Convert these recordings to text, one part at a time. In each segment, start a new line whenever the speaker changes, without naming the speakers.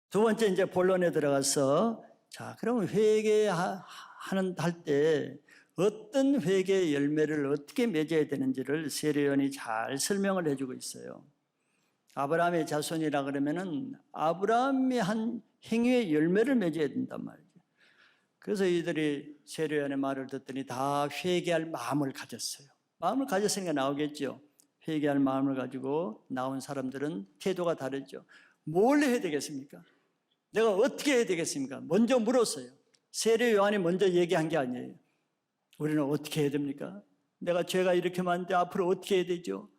두 번째 이제 본론에 들어가서 그럼 회개할 때 어떤 회개의 열매를 어떻게 맺어야 되는지를 세례요한이 잘 설명을 해주고 있어요. 아브라함의 자손이라 그러면은 아브라함이 한 행위의 열매를 맺어야 된단 말이죠. 그래서 이들이 세례요한의 말을 듣더니 다 회개할 마음을 가졌어요. 마음을 가졌으니까 나오겠죠. 회개할 마음을 가지고 나온 사람들은 태도가 다르죠. 뭘 해야 되겠습니까? 내가 어떻게 해야 되겠습니까? 먼저 물었어요. 세례요한이 먼저 얘기한 게 아니에요. 우리는 어떻게 해야 됩니까? 내가 죄가 이렇게 많은데 앞으로 어떻게 해야 되죠?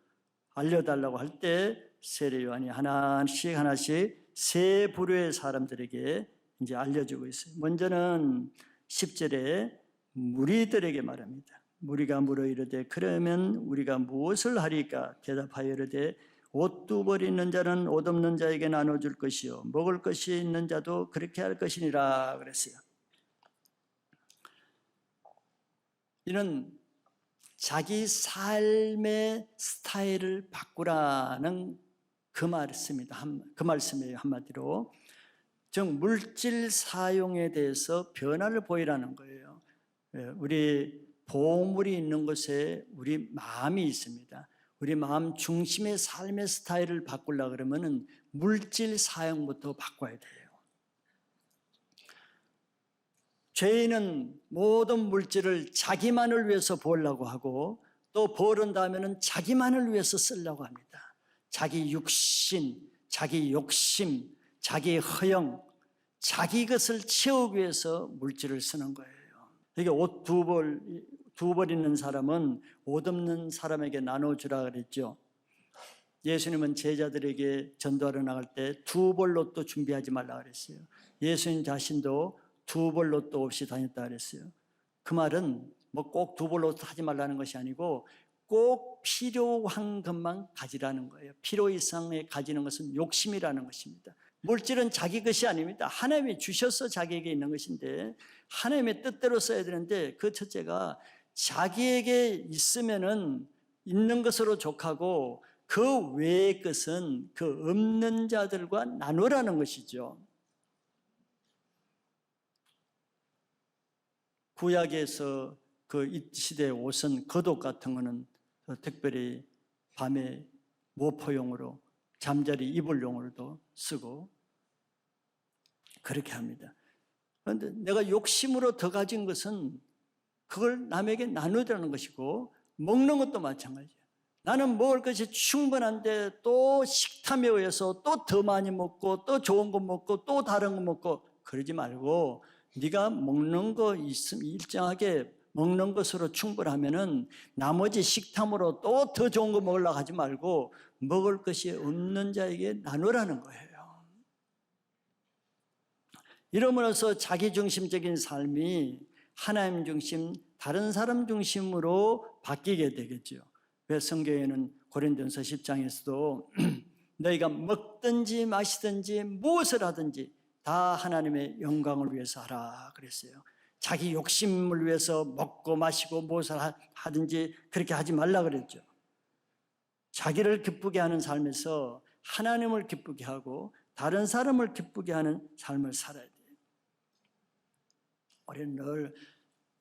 알려달라고 할 때 세례요한이 하나씩 세 부류의 사람들에게 이제 알려주고 있어요. 먼저는 10절에 무리들에게 말합니다. 무리가 물어 이르되 그러면 우리가 무엇을 하리까? 대답하여 이르되 옷 두 벌 있는 자는 옷 없는 자에게 나눠줄 것이요 먹을 것이 있는 자도 그렇게 할 것이니라 그랬어요. 이는 자기 삶의 스타일을 바꾸라는 그 말씀이에요. 한마디로 즉 물질 사용에 대해서 변화를 보이라는 거예요. 우리 보물이 있는 곳에 우리 마음이 있습니다. 우리 마음 중심의 삶의 스타일을 바꾸려고 그러면은 물질 사용부터 바꿔야 돼요. 죄인은 모든 물질을 자기만을 위해서 벌려고 하고 또 벌은 다음에는 자기만을 위해서 쓰려고 합니다. 자기 육신, 자기 욕심, 자기 허영, 자기 것을 채우기 위해서 물질을 쓰는 거예요. 이게 옷 두 벌 있는 사람은 옷 없는 사람에게 나눠주라 그랬죠. 예수님은 제자들에게 전도하러 나갈 때 두 벌 옷도 준비하지 말라 그랬어요. 예수님 자신도 두 벌 옷도 없이 다녔다 그랬어요. 그 말은 뭐 꼭 두 벌 옷 하지 말라는 것이 아니고 꼭 필요한 것만 가지라는 거예요. 필요 이상에 가지는 것은 욕심이라는 것입니다. 물질은 자기 것이 아닙니다. 하나님이 주셔서 자기에게 있는 것인데 하나님의 뜻대로 써야 되는데 그 첫째가 자기에게 있으면은 있는 것으로 족하고 그 외의 것은 그 없는 자들과 나누라는 것이죠. 구약에서 그 이 시대의 옷은 겉옷 같은 거는 특별히 밤에 모포용으로 잠자리 이불용으로도 쓰고 그렇게 합니다. 그런데 내가 욕심으로 더 가진 것은 그걸 남에게 나누라는 것이고 먹는 것도 마찬가지예요. 나는 먹을 것이 충분한데 또 식탐에 의해서 또 더 많이 먹고 또 좋은 거 먹고 또 다른 거 먹고 그러지 말고 네가 먹는 거 있으면 일정하게 먹는 것으로 충분하면은 나머지 식탐으로 또 더 좋은 거 먹으려고 하지 말고 먹을 것이 없는 자에게 나누라는 거예요. 이러므로써 자기중심적인 삶이 하나님 중심, 다른 사람 중심으로 바뀌게 되겠죠. 왜 성경에는 고린도전서 10장에서도 너희가 먹든지 마시든지 무엇을 하든지 다 하나님의 영광을 위해서 하라 그랬어요. 자기 욕심을 위해서 먹고 마시고 무엇을 하든지 그렇게 하지 말라 그랬죠. 자기를 기쁘게 하는 삶에서 하나님을 기쁘게 하고 다른 사람을 기쁘게 하는 삶을 살아야 돼요. 우리는 늘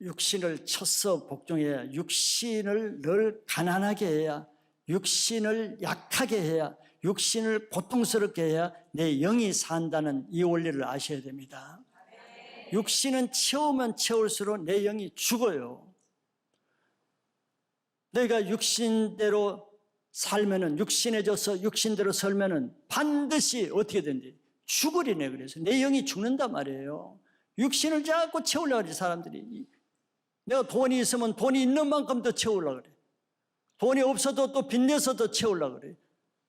육신을 쳐서 복종해야, 육신을 늘 가난하게 해야, 육신을 약하게 해야, 육신을 고통스럽게 해야 내 영이 산다는 이 원리를 아셔야 됩니다. 육신은 채우면 채울수록 내 영이 죽어요. 내가 육신대로 살면은, 육신해져서 육신대로 살면은 반드시 어떻게 되는지 죽으리네. 그래서 내 영이 죽는단 말이에요. 육신을 자꾸 채우려고 그래, 사람들이. 내가 돈이 있으면 돈이 있는 만큼 더 채우려고 그래. 돈이 없어도 또 빚내서 더 채우려고 그래.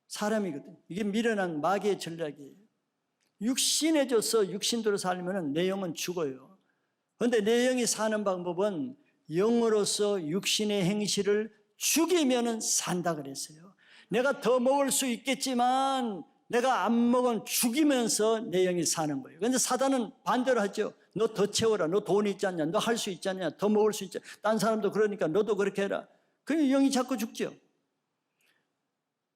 사람이거든. 이게 미련한 마귀의 전략이에요. 육신해져서 육신대로 살면 내 영은 죽어요. 그런데 내 영이 사는 방법은 영으로서 육신의 행실을 죽이면 산다 그랬어요. 내가 더 먹을 수 있겠지만 내가 안 먹으면 죽이면서 내 영이 사는 거예요. 그런데 사단은 반대로 하죠. 너 더 채워라. 너 돈 있지 않냐. 너 할 수 있지 않냐. 더 먹을 수 있지 않냐. 딴 사람도 그러니까 너도 그렇게 해라. 그러니까 영이 자꾸 죽죠.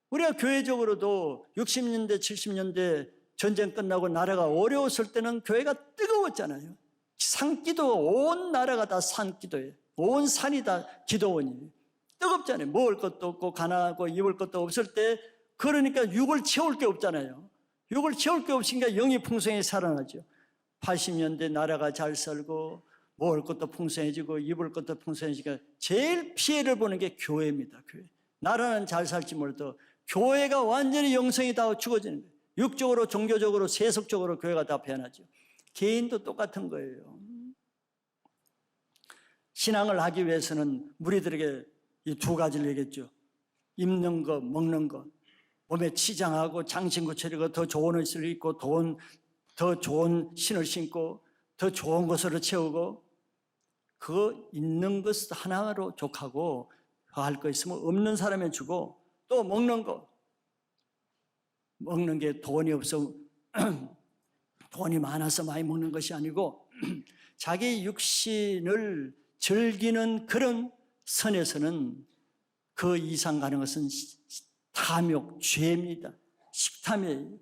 우리가 교회적으로도 60년대, 70년대 전쟁 끝나고 나라가 어려웠을 때는 교회가 뜨거웠잖아요. 산기도, 온 나라가 다 산기도예요. 온 산이 다 기도원이에요. 뜨겁잖아요. 먹을 것도 없고 가난하고 입을 것도 없을 때, 그러니까 육을 채울 게 없잖아요. 육을 채울 게 없으니까 영이 풍성히 살아나죠. 80년대 나라가 잘 살고 먹을 것도 풍성해지고 입을 것도 풍성해지니까 제일 피해를 보는 게 교회입니다. 교회. 나라는 잘 살지 몰라도 교회가 완전히 영성이 다 죽어지는 거예요. 육적으로, 종교적으로, 세속적으로 교회가 다 변하죠. 개인도 똑같은 거예요. 신앙을 하기 위해서는 무리들에게 이 두 가지를 얘기했죠. 입는 거, 먹는 거. 몸에 치장하고 장신구 차리고 더 좋은 옷을 입고 더 좋은 신을 신고 더 좋은 것으로 채우고, 그거 있는 것 하나로 족하고 할 거 있으면 없는 사람에 주고, 또 먹는 거. 먹는 게 돈이 없어 돈이 많아서 많이 먹는 것이 아니고 자기 육신을 즐기는 그런 선에서는 그 이상 가는 것은 탐욕, 죄입니다. 식탐이에요.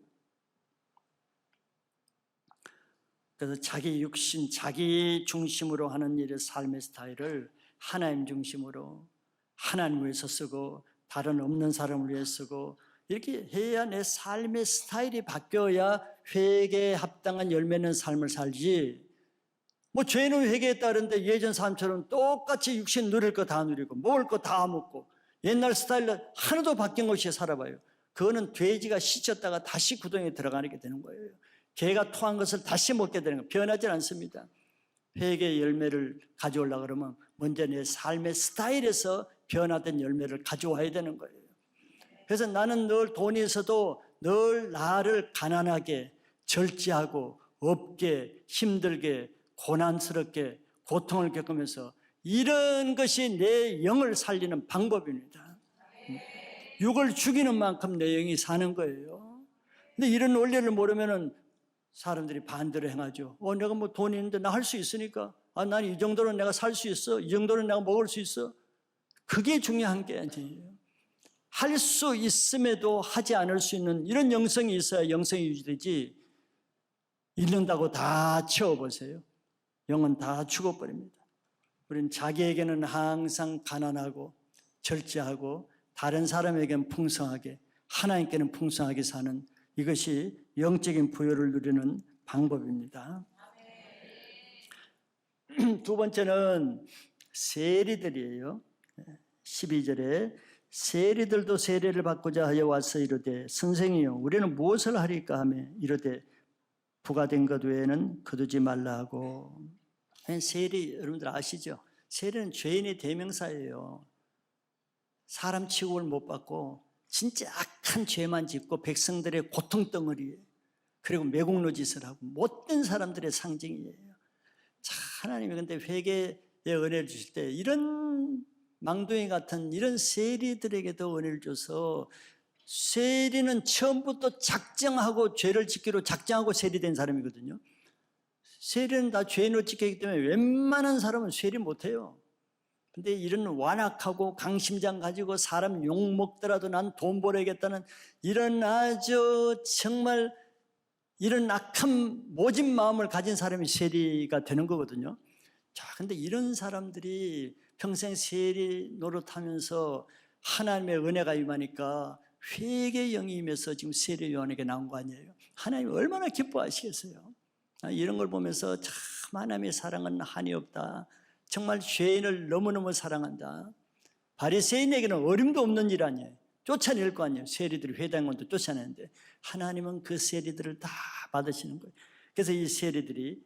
그래서 자기 육신, 자기 중심으로 하는 일의 삶의 스타일을 하나님 중심으로, 하나님을 위해서 쓰고 다른 없는 사람을 위해 쓰고, 이렇게 해야 내 삶의 스타일이 바뀌어야 회개에 합당한 열매 맺는 삶을 살지, 뭐 죄는 회개했다 그러는데 예전 사람처럼 똑같이 육신 누릴 거 다 누리고 먹을 거 다 먹고 옛날 스타일로 하나도 바뀐 것이 살아봐요. 그거는 돼지가 씻었다가 다시 구덩이에 들어가게 되는 거예요. 개가 토한 것을 다시 먹게 되는 거예요. 변하지 않습니다. 회개의 열매를 가져오려고 그러면 먼저 내 삶의 스타일에서 변화된 열매를 가져와야 되는 거예요. 그래서 나는 늘 돈이 있어도 늘 나를 가난하게, 절제하고, 없게, 힘들게, 고난스럽게, 고통을 겪으면서, 이런 것이 내 영을 살리는 방법입니다. 육을 죽이는 만큼 내 영이 사는 거예요. 근데 이런 원리를 모르면은 사람들이 반대로 행하죠. 내가 뭐 돈이 있는데 나 할 수 있으니까, 난 이 정도는 내가 살 수 있어, 이 정도는 내가 먹을 수 있어. 그게 중요한 게 아니에요. 할 수 있음에도 하지 않을 수 있는 이런 영성이 있어야 영성이 유지되지, 잃는다고 다 채워보세요. 영은 다 죽어버립니다. 우리는 자기에게는 항상 가난하고 절제하고 다른 사람에게는 풍성하게, 하나님께는 풍성하게 사는, 이것이 영적인 부여를 누리는 방법입니다. 두 번째는 세리들이에요. 12절에 세리들도 세례를 받고자 하여 와서 이르되 선생이여 우리는 무엇을 하리까 하며 이르되 부가된 것 외에는 거두지 말라 하고. 세리 여러분들 아시죠? 세리는 죄인의 대명사예요. 사람 취급을 못 받고 진짜 악한 죄만 짓고 백성들의 고통덩어리에, 그리고 매국노짓을 하고 못된 사람들의 상징이에요. 자, 하나님이 근데 회개의 은혜를 주실 때 이런 망둥이 같은 이런 세리들에게도 은혜를 줘서, 세리는 처음부터 작정하고 죄를 짓기로 작정하고 세리된 사람이거든요. 세리는 다 죄인을 지키기 때문에 웬만한 사람은 세리 못해요. 근데 이런 완악하고 강심장 가지고 사람 욕먹더라도 난 돈 벌어야겠다는 이런 아주 정말 이런 악한 모진 마음을 가진 사람이 세리가 되는 거거든요. 자, 근데 이런 사람들이 평생 세리 노릇하면서 하나님의 은혜가 임하니까 회개의 영이 임해서 지금 세리 요한에게 나온 거 아니에요. 하나님이 얼마나 기뻐하시겠어요. 이런 걸 보면서 참 하나님의 사랑은 한이 없다. 정말 죄인을 너무너무 사랑한다. 바리새인에게는 어림도 없는 일 아니에요. 쫓아낼 거 아니에요. 세리들이 회당원도 쫓아내는데 하나님은 그 세리들을 다 받으시는 거예요. 그래서 이 세리들이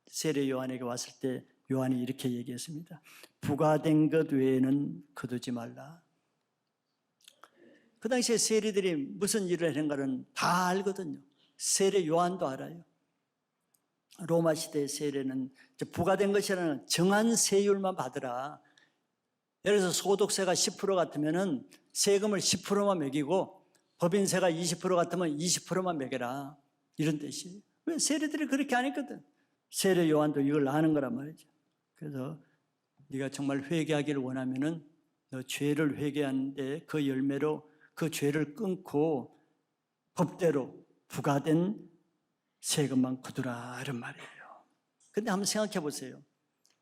세례 요한에게 왔을 때 요한이 이렇게 얘기했습니다. 부가된 것 외에는 거두지 말라. 그 당시에 세리들이 무슨 일을 하는가는 다 알거든요. 세례 요한도 알아요. 로마 시대의 세례는 부가된 것이라는 정한 세율만 받으라. 예를 들어서 소득세가 10% 같으면 세금을 10%만 매기고 법인세가 20% 같으면 20%만 매겨라. 이런 뜻이에요. 왜? 세리들이 그렇게 안 했거든. 세례 요한도 이걸 아는 거란 말이죠. 그래서 네가 정말 회개하기를 원하면은 너 죄를 회개하는데 그 열매로 그 죄를 끊고 법대로 부과된 세금만 거두라 이런 말이에요. 근데 한번 생각해 보세요.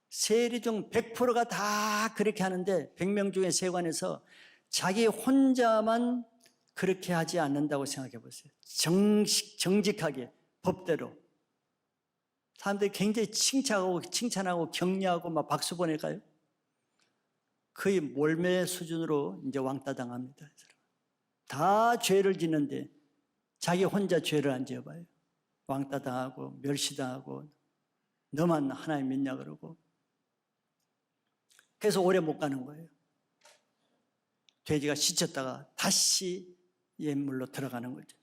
세리 중 100%가 다 그렇게 하는데 100명 중에 세관에서 자기 혼자만 그렇게 하지 않는다고 생각해 보세요. 정직하게 법대로. 사람들이 굉장히 칭찬하고 격려하고 막 박수 보낼까요? 거의 몰매 수준으로 이제 왕따 당합니다. 다 죄를 짓는데 자기 혼자 죄를 안 지어봐요. 왕따 당하고 멸시당하고 너만 하나님 믿냐 그러고. 그래서 오래 못 가는 거예요. 돼지가 씻었다가 다시 옛물로 들어가는 거죠.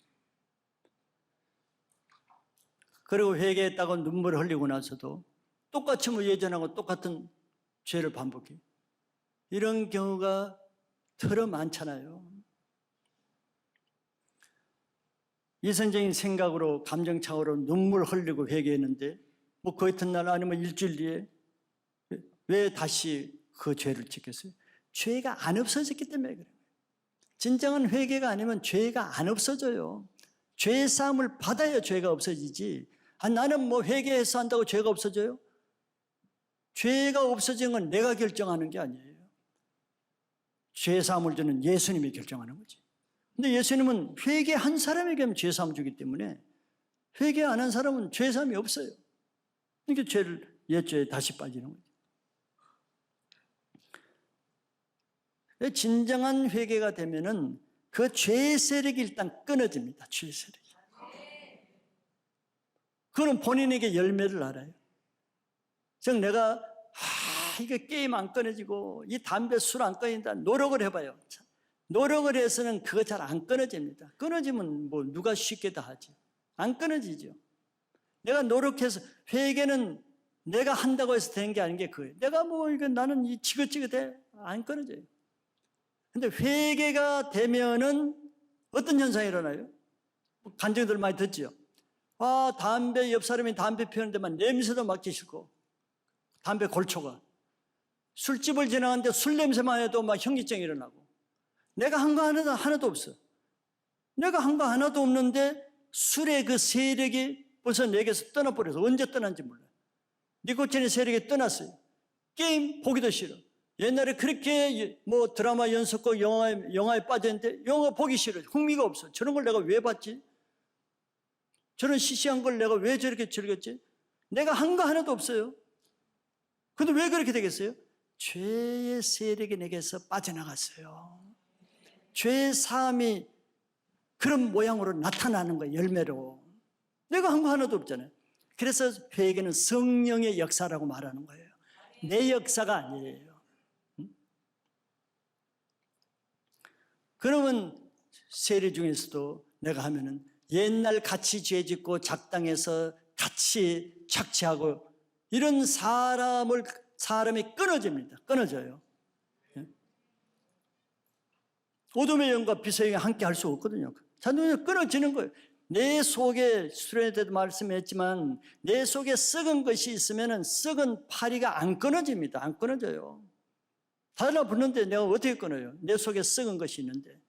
그리고 회개했다고 눈물을 흘리고 나서도 똑같이 예전하고 똑같은 죄를 반복해요. 이런 경우가 더러 많잖아요. 이선적인 생각으로 감정착오로 눈물 흘리고 회개했는데 뭐 그 이튿날 아니면 일주일 뒤에 왜 다시 그 죄를 짓겠어요? 죄가 안 없어졌기 때문에 그래요. 진정한 회개가 아니면 죄가 안 없어져요. 죄 사함을 받아야 죄가 없어지지. 나는 뭐 회개해서 한다고 죄가 없어져요? 죄가 없어지는 건 내가 결정하는 게 아니에요. 죄 사함을 주는 예수님이 결정하는 거지. 근데 예수님은 회개한 사람에게만 죄 사함을 주기 때문에 회개 안 한 사람은 죄 사함이 없어요. 그러니까 옛죄에 다시 빠지는 거죠. 진정한 회개가 되면은 그 죄의 세력이 일단 끊어집니다. 죄의 세력이. 그는 본인에게 열매를 알아요. 즉 내가 이게 게임 안 끊어지고 이 담배 술 안 끊어진다 노력을 해봐요. 노력을 해서는 그거 잘 안 끊어집니다. 끊어지면 뭐 누가 쉽게 다 하지. 안 끊어지죠. 내가 노력해서 회개는 내가 한다고 해서 되는 게 아닌 게 그거예요. 내가 뭐 이거 나는 이 지긋지긋해 안 끊어져요. 근데 회개가 되면은 어떤 현상이 일어나요? 간증들 많이 듣죠. 담배 옆 사람이 담배 피우는데만 냄새도 맡기 싫고 담배 골초가 술집을 지나가는데 술 냄새만 해도 막 현기증이 일어나고 내가 한 거 하나도 없어. 내가 한 거 하나도 없는데 술의 그 세력이 벌써 내게서 떠나버려서 언제 떠난지 몰라요. 니코틴의 세력이 떠났어요. 게임 보기도 싫어. 옛날에 그렇게 뭐 드라마 연습고 영화에 빠졌는데 영화 보기 싫어. 흥미가 없어. 저런 걸 내가 왜 봤지? 저런 시시한 걸 내가 왜 저렇게 즐겼지? 내가 한 거 하나도 없어요. 근데 왜 그렇게 되겠어요? 죄의 세력이 내게서 빠져나갔어요. 죄의 사함이 그런 모양으로 나타나는 거예요. 열매로. 내가 한 거 하나도 없잖아요. 그래서 회개는 성령의 역사라고 말하는 거예요. 내 역사가 아니에요. 그러면 세례 중에서도 내가 하면은 옛날 같이 죄 짓고 작당해서 같이 착취하고 이런 사람이 끊어집니다. 끊어져요. 어둠의 영과 빛의 영이 함께 할 수 없거든요. 자동으로 끊어지는 거예요. 내 속에 수련회 때도 말씀했지만 내 속에 썩은 것이 있으면 썩은 파리가 안 끊어집니다. 안 끊어져요. 달라붙는데 내가 어떻게 끊어요? 내 속에 썩은 것이 있는데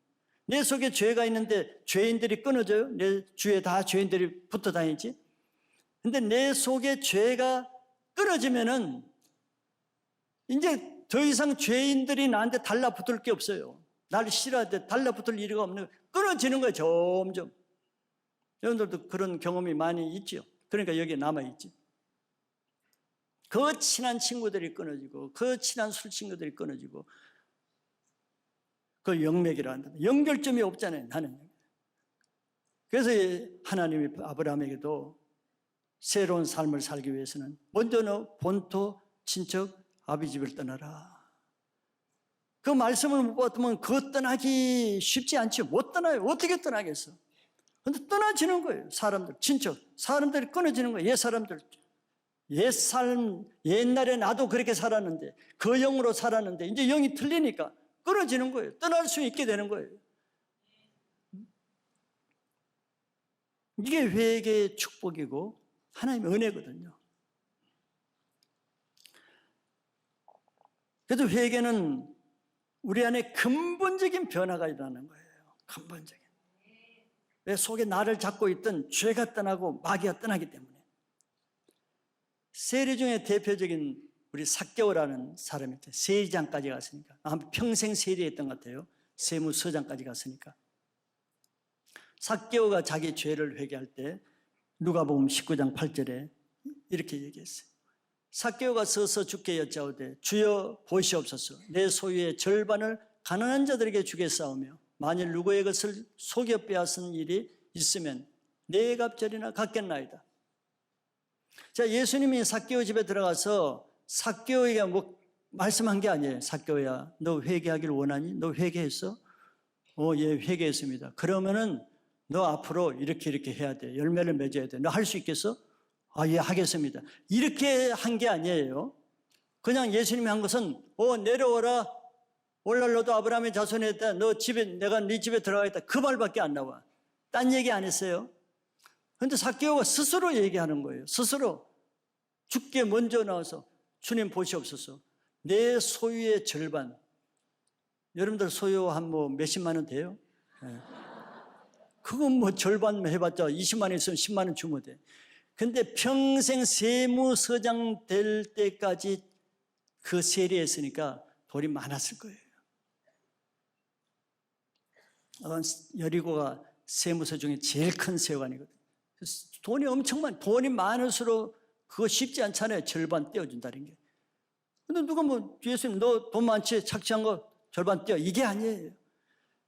내 속에 죄가 있는데 죄인들이 끊어져요? 내 주위에 다 죄인들이 붙어 다니지? 근데 내 속에 죄가 끊어지면은 이제 더 이상 죄인들이 나한테 달라붙을 게 없어요. 나를 싫어하는데 달라붙을 일이 없는 거예요. 끊어지는 거예요. 점점. 여러분들도 그런 경험이 많이 있죠. 그러니까 여기에 남아있지. 그 친한 친구들이 끊어지고 그 친한 술 친구들이 끊어지고 그 영맥이라 한다. 연결점이 없잖아요. 나는. 그래서 하나님이 아브라함에게도 새로운 삶을 살기 위해서는 먼저는 본토 친척 아비 집을 떠나라. 그 말씀을 못 받으면 그거 떠나기 쉽지 않죠. 못 떠나요. 어떻게 떠나겠어? 근데 떠나지는 거예요. 사람들, 친척. 사람들이 끊어지는 거예요. 옛 사람들. 옛날에 나도 그렇게 살았는데, 그 영으로 살았는데, 이제 영이 틀리니까 끊어지는 거예요. 떠날 수 있게 되는 거예요. 이게 회개의 축복이고, 하나님의 은혜거든요. 그래서 회개는 우리 안에 근본적인 변화가 일어나는 거예요. 근본적인. 왜 속에 나를 잡고 있던 죄가 떠나고 마귀가 떠나기 때문에. 세리 중에 대표적인 우리 삭개오라는 사람이 있어요. 세리장까지 갔으니까. 아마 평생 세리했던 것 같아요. 세무서장까지 갔으니까. 삭개오가 자기 죄를 회개할 때 누가복음 19장 8절에 이렇게 얘기했어요. 삭개오가 서서 주께 여짜오되 주여 보시옵소서 내 소유의 절반을 가난한 자들에게 주겠사오며 만일 누구의 것을 속여 빼앗은 일이 있으면 네 갑절이나 갚겠나이다. 자, 예수님이 삭개오 집에 들어가서 삭개오에게 뭐 말씀한 게 아니에요. 삭개오야, 너 회개하길 원하니? 너 회개했어? 예, 회개했습니다. 그러면은 너 앞으로 이렇게 해야 돼. 열매를 맺어야 돼. 너 할 수 있겠어? 예, 하겠습니다. 이렇게 한 게 아니에요. 그냥 예수님이 한 것은 내려오라. 오늘날 너도 아브라함의 자손이 있다. 너 집에, 내가 네 집에 들어가겠다. 그 말밖에 안 나와. 딴 얘기 안 했어요. 그런데 삭개오가 스스로 얘기하는 거예요. 스스로 주께 먼저 나와서 주님 보시옵소서. 내 소유의 절반. 여러분들 소유 한 뭐 몇십만 원 돼요? 네. 그건 뭐 절반 해봤자 20만 원 있으면 10만 원 주면 돼. 근데 평생 세무서장 될 때까지 그 세리했으니까 돈이 많았을 거예요. 여리고가 세무서 중에 제일 큰 세관이거든요. 돈이 엄청 돈이 많을수록 그거 쉽지 않잖아요. 절반 떼어준다는 게. 근데 누가 뭐 예수님 너 돈 많지? 착취한 거 절반 떼어. 이게 아니에요.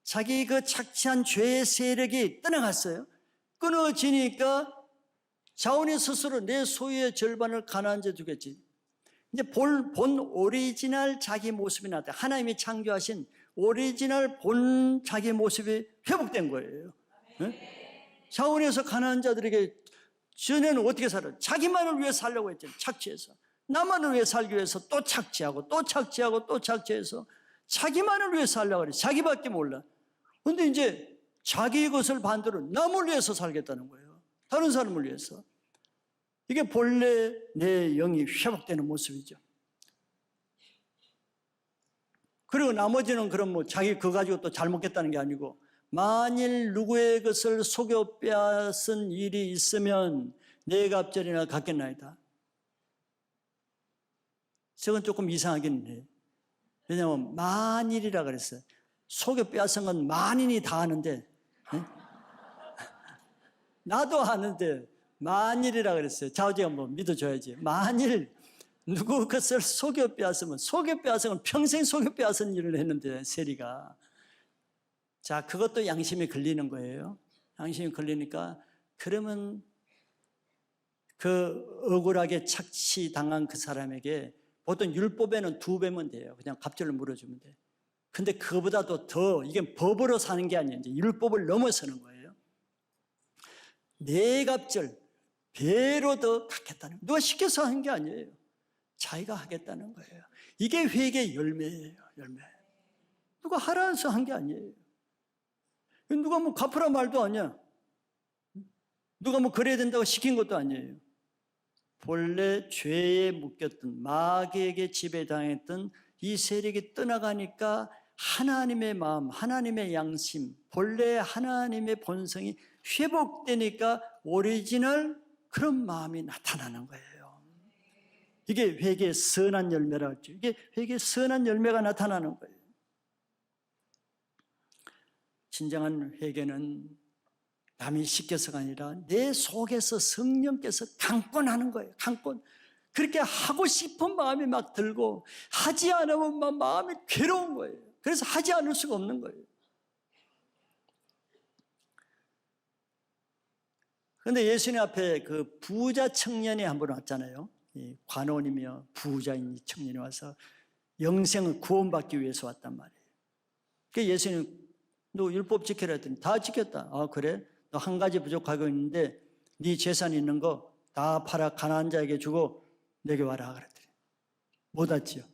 자기 그 착취한 죄의 세력이 떠나갔어요. 끊어지니까 자원이 스스로 내 소유의 절반을 가난한 자 주겠지. 이제 본 오리지널 자기 모습이 나왔다. 하나님이 창조하신 오리지널 본 자기 모습이 회복된 거예요. 네? 자원에서 가난한 자들에게 전에는 어떻게 살아요? 자기만을 위해 살려고 했잖아요. 착취해서. 나만을 위해 살기 위해서 또 착취하고 또 착취하고 또 착취해서 자기만을 위해 살려고 그래. 자기밖에 몰라. 그런데 이제 자기 것을 반대로 남을 위해서 살겠다는 거예요. 다른 사람을 위해서. 이게 본래 내 영이 회복되는 모습이죠. 그리고 나머지는 그럼 뭐 자기 그거 가지고 또 잘 먹겠다는 게 아니고 만일 누구의 것을 속여 빼앗은 일이 있으면 네 갑절이나 갚겠나이다. 저건 조금 이상하긴 해요. 왜냐하면 만일이라 그랬어요. 속여 빼앗은 건 만인이 다 아는데 나도 아는데 만일이라 그랬어요. 자우지가 뭐 믿어줘야지. 만일 누구 것을 속여 빼앗으면 속여 빼앗은 건 평생 속여 빼앗은 일을 했는데 세리가. 자, 그것도 양심이 걸리는 거예요. 양심이 걸리니까 그러면 그 억울하게 착취당한 그 사람에게 보통 율법에는 2배면 돼요. 그냥 갑절로 물어주면 돼. 근데 그보다도 더 이게 법으로 사는 게 아니에요. 이제 율법을 넘어서는 거예요. 네 갑절 배로 더 갚겠다는 거예요. 누가 시켜서 한 게 아니에요. 자기가 하겠다는 거예요. 이게 회개의 열매예요. 열매. 누가 하라 해서 한 게 아니에요. 누가 뭐 갚으라 말도 아니야. 누가 뭐 그래야 된다고 시킨 것도 아니에요. 본래 죄에 묶였던 마귀에게 지배당했던 이 세력이 떠나가니까 하나님의 마음, 하나님의 양심, 본래 하나님의 본성이 회복되니까 오리지널 그런 마음이 나타나는 거예요. 이게 회개의 선한 열매라 했죠. 이게 회개의 선한 열매가 나타나는 거예요. 진정한 회개는 남이 시켜서가 아니라 내 속에서 성령께서 강권하는 거예요. 강권. 그렇게 하고 싶은 마음이 막 들고 하지 않으면 막 마음이 괴로운 거예요. 그래서 하지 않을 수가 없는 거예요. 그런데 예수님 앞에 그 부자 청년이 한 분 왔잖아요. 관원이며 부자인 이 청년이 와서 영생을 구원받기 위해서 왔단 말이에요. 그래서 예수님 너 율법 지켜라 했더니 다 지켰다. 아 그래? 너 한 가지 부족하고 있는데 네 재산 있는 거 다 팔아 가난한 자에게 주고 내게 와라 그랬더니 못 왔지요.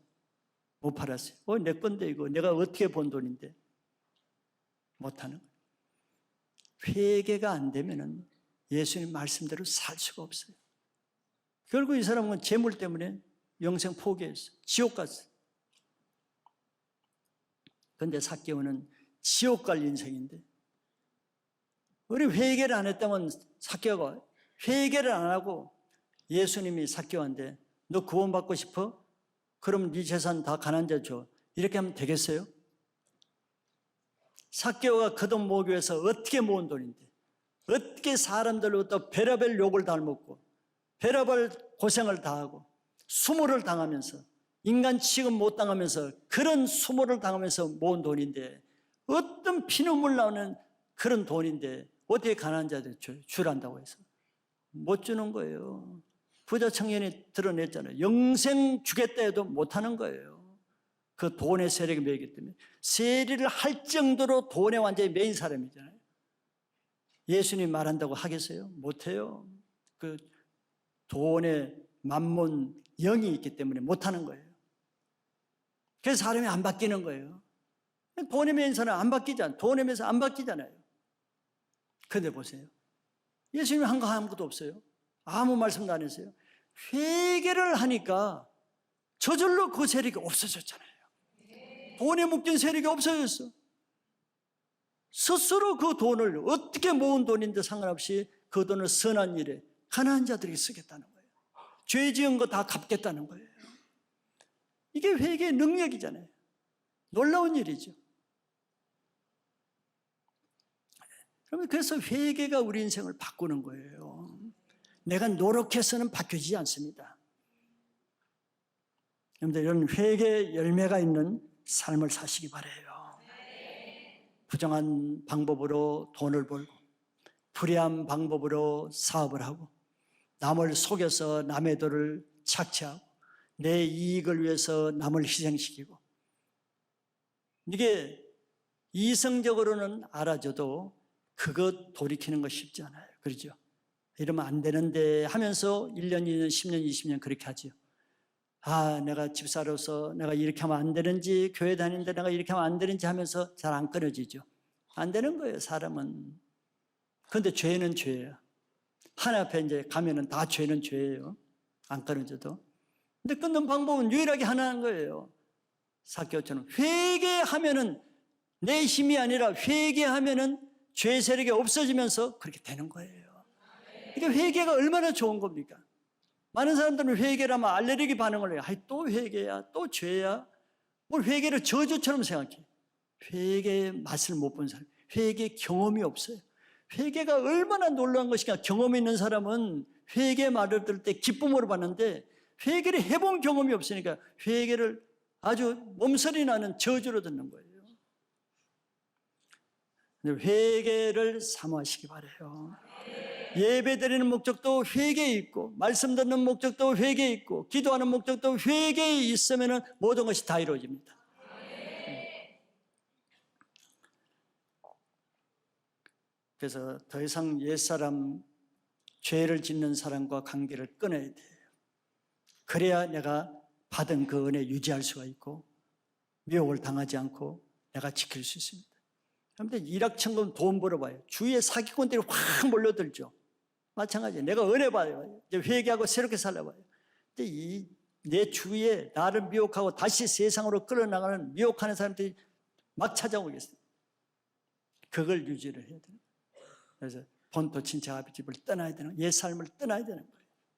못 팔았어요. 내 건데 이거 내가 어떻게 번 돈인데 못하는 거예요. 회개가 안 되면은 예수님 말씀대로 살 수가 없어요. 결국 이 사람은 재물 때문에 영생 포기했어요. 지옥 갔어요. 그런데 삭개오는 지옥 갈 인생인데 우리 회개를 안 했다면 삭개오가 회개를 안 하고 예수님이 삭개오한테 너 구원받고 싶어? 그럼 네 재산 다 가난자 줘. 이렇게 하면 되겠어요? 삭개오가 그 돈 모으기 위해서 어떻게 모은 돈인데, 어떻게 사람들로부터 별의별 욕을 다 먹고 별의별 고생을 당하고 수모를 당하면서 인간 취급 못 당하면서 그런 수모를 당하면서 모은 돈인데, 어떤 피눈물 나오는 그런 돈인데 어떻게 가난한 자들 주란다고 해서 못 주는 거예요. 부자 청년이 드러냈잖아요. 영생 주겠다 해도 못하는 거예요. 그 돈의 세력이 매이기 때문에. 세리를 할 정도로 돈에 완전히 매인 사람이잖아요. 예수님 말한다고 하겠어요? 못해요. 그 돈에 만몬 영이 있기 때문에 못하는 거예요. 그래서 사람이 안 바뀌는 거예요. 돈에 매인 사람은 안 바뀌잖아요. 돈에 매서 안 바뀌잖아요. 그런데 보세요. 예수님이 한 거 아무것도 없어요. 아무 말씀도 안 했어요. 회개를 하니까 저절로 그 세력이 없어졌잖아요. 돈에 묶인 세력이 없어졌어. 스스로 그 돈을 어떻게 모은 돈인데 상관없이 그 돈을 선한 일에 가난한 자들에게 쓰겠다는 거예요. 죄 지은 거 다 갚겠다는 거예요. 이게 회개의 능력이잖아요. 놀라운 일이죠. 그래서 회개가 우리 인생을 바꾸는 거예요. 내가 노력해서는 바뀌지 않습니다. 여러분들, 이런 회개의 열매가 있는 삶을 사시기 바라요. 부정한 방법으로 돈을 벌고 불의한 방법으로 사업을 하고 남을 속여서 남의 돈을 착취하고 내 이익을 위해서 남을 희생시키고, 이게 이성적으로는 알아줘도 그것 돌이키는 거 쉽지 않아요. 그렇죠? 이러면 안 되는데 하면서 1년, 2년, 10년, 20년 그렇게 하죠. 아, 내가 집사로서 내가 이렇게 하면 안 되는지, 교회 다니는데 내가 이렇게 하면 안 되는지 하면서 잘 안 끊어지죠. 안 되는 거예요, 사람은. 그런데 죄는 죄예요. 하나님 앞에 이제 가면은 다 죄는 죄예요. 안 끊어져도. 근데 끊는 방법은 유일하게 하나인 거예요. 삭개오처럼 회개하면은, 내 힘이 아니라 회개하면은 죄 세력이 없어지면서 그렇게 되는 거예요. 이게 회개가 얼마나 좋은 겁니까? 많은 사람들은 회개를 하면 알레르기 반응을 해요. 아이, 또 회개야, 또 죄야. 뭘 회개를 저주처럼 생각해. 회개의 맛을 못 본 사람, 회개 경험이 없어요. 회개가 얼마나 놀라운 것인가. 경험이 있는 사람은 회개의 말을 들을 때 기쁨으로 받는데, 회개를 해본 경험이 없으니까 회개를 아주 몸서리 나는 저주로 듣는 거예요. 회개를 사모하시기 바라요. 예배 드리는 목적도 회개에 있고, 말씀 듣는 목적도 회개에 있고, 기도하는 목적도 회개에 있으면 모든 것이 다 이루어집니다. 그래서 더 이상 옛사람, 죄를 짓는 사람과 관계를 끊어야 돼요. 그래야 내가 받은 그 은혜 유지할 수가 있고 미혹을 당하지 않고 내가 지킬 수 있습니다. 그런데 일확천금 돈 벌어봐요. 주위에 사기꾼들이 확 몰려들죠. 마찬가지예요. 내가 은혜 받아요. 이제 회개하고 새롭게 살아봐요. 근데 내 주위에 나를 미혹하고 다시 세상으로 끌어나가는 미혹하는 사람들이 막 찾아오겠어요. 그걸 유지를 해야 돼요. 그래서 본토 친척 아버지 집을 떠나야 되는, 옛 삶을 떠나야 되는 거예요.